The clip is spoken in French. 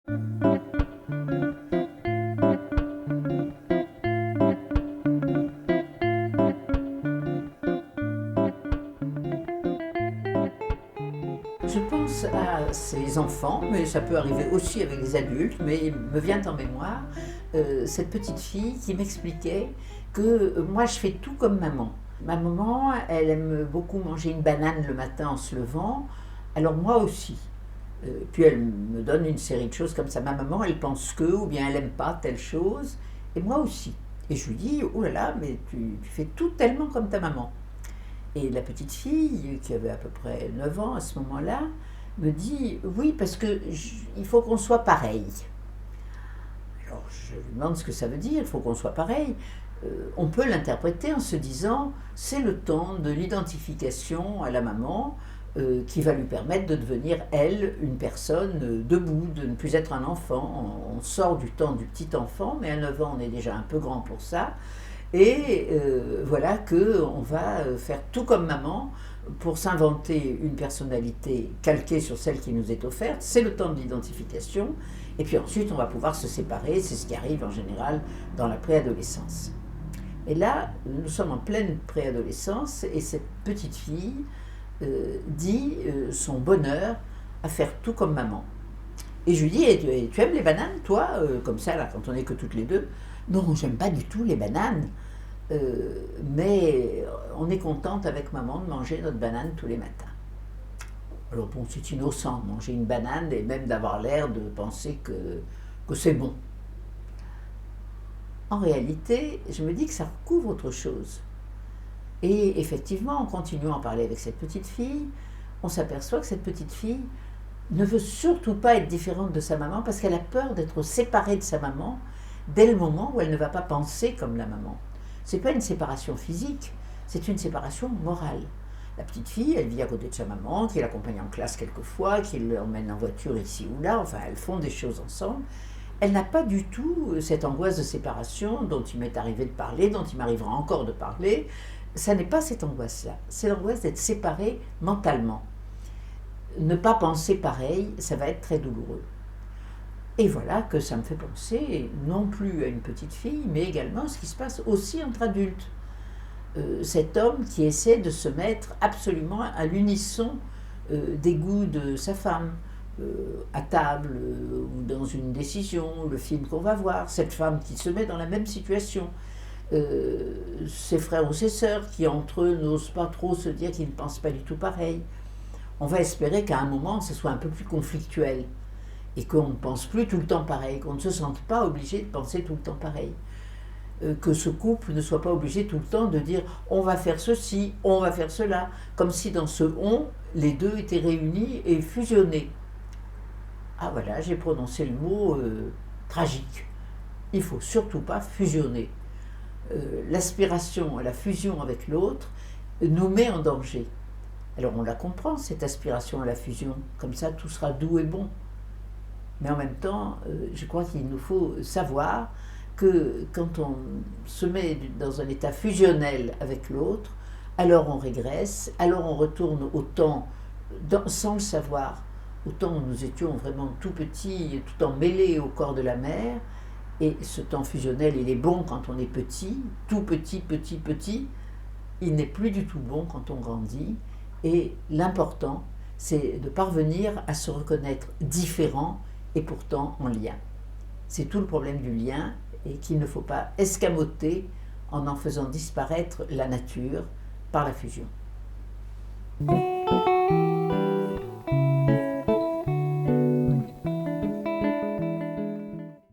Je pense à ces enfants, mais ça peut arriver aussi avec les adultes, mais il me vient en mémoire cette petite fille qui m'expliquait que moi je fais tout comme maman. Ma maman, elle aime beaucoup manger une banane le matin en se levant, alors moi aussi. Puis elle me donne une série de choses comme ça. Ma maman, elle pense que, ou bien elle n'aime pas telle chose, et moi aussi. Et je lui dis, oh là là, mais tu fais tout tellement comme ta maman. Et la petite fille, qui avait à peu près 9 ans à ce moment-là, me dit, oui, parce que il faut qu'on soit pareil. Alors je lui demande ce que ça veut dire, il faut qu'on soit pareil. On peut l'interpréter en se disant, c'est le temps de l'identification à la maman qui va lui permettre de devenir, elle, une personne debout, de ne plus être un enfant. On sort du temps du petit enfant, mais à 9 ans, on est déjà un peu grand pour ça. Et voilà qu'on va faire tout comme maman pour s'inventer une personnalité calquée sur celle qui nous est offerte. C'est le temps de l'identification. Et puis ensuite, on va pouvoir se séparer. C'est ce qui arrive en général dans la préadolescence. Et là, nous sommes en pleine préadolescence et cette petite fille dit son bonheur à faire tout comme maman. Et je lui dis, tu aimes les bananes, toi comme ça, là, quand on n'est que toutes les deux. Non, j'aime pas du tout les bananes. Mais on est contente avec maman de manger notre banane tous les matins. Alors bon, c'est innocent de manger une banane et même d'avoir l'air de penser que c'est bon. En réalité, je me dis que ça recouvre autre chose. Et effectivement, en continuant à parler avec cette petite fille, on s'aperçoit que cette petite fille ne veut surtout pas être différente de sa maman parce qu'elle a peur d'être séparée de sa maman dès le moment où elle ne va pas penser comme la maman. Ce n'est pas une séparation physique, c'est une séparation morale. La petite fille, elle vit à côté de sa maman, qui l'accompagne en classe quelquefois, qui l'emmène en voiture ici ou là, enfin elles font des choses ensemble. Elle n'a pas du tout cette angoisse de séparation dont il m'est arrivé de parler, dont il m'arrivera encore de parler. Ça n'est pas cette angoisse-là, c'est l'angoisse d'être séparée mentalement. Ne pas penser pareil, ça va être très douloureux. Et voilà que ça me fait penser non plus à une petite fille, mais également à ce qui se passe aussi entre adultes. Cet homme qui essaie de se mettre absolument à l'unisson des goûts de sa femme, à table ou dans une décision, le film qu'on va voir, cette femme qui se met dans la même situation, ses frères ou ses sœurs qui entre eux n'osent pas trop se dire qu'ils ne pensent pas du tout pareil. On va espérer qu'à un moment ce soit un peu plus conflictuel et qu'on ne pense plus tout le temps pareil, qu'on ne se sente pas obligé de penser tout le temps pareil. Que ce couple ne soit pas obligé tout le temps de dire on va faire ceci, on va faire cela, comme si dans ce on, les deux étaient réunis et fusionnés. Ah voilà, j'ai prononcé le mot tragique. Il ne faut surtout pas fusionner. L'aspiration à la fusion avec l'autre nous met en danger. Alors on la comprend, cette aspiration à la fusion, comme ça tout sera doux et bon. Mais en même temps, je crois qu'il nous faut savoir que quand on se met dans un état fusionnel avec l'autre, alors on régresse, alors on retourne au temps, sans le savoir, au temps où nous étions vraiment tout petits, tout emmêlés au corps de la mère, et ce temps fusionnel, il est bon quand on est petit, tout petit, petit, petit, il n'est plus du tout bon quand on grandit, et l'important, c'est de parvenir à se reconnaître différent et pourtant en lien. C'est tout le problème du lien et qu'il ne faut pas escamoter en faisant disparaître la nature par la fusion.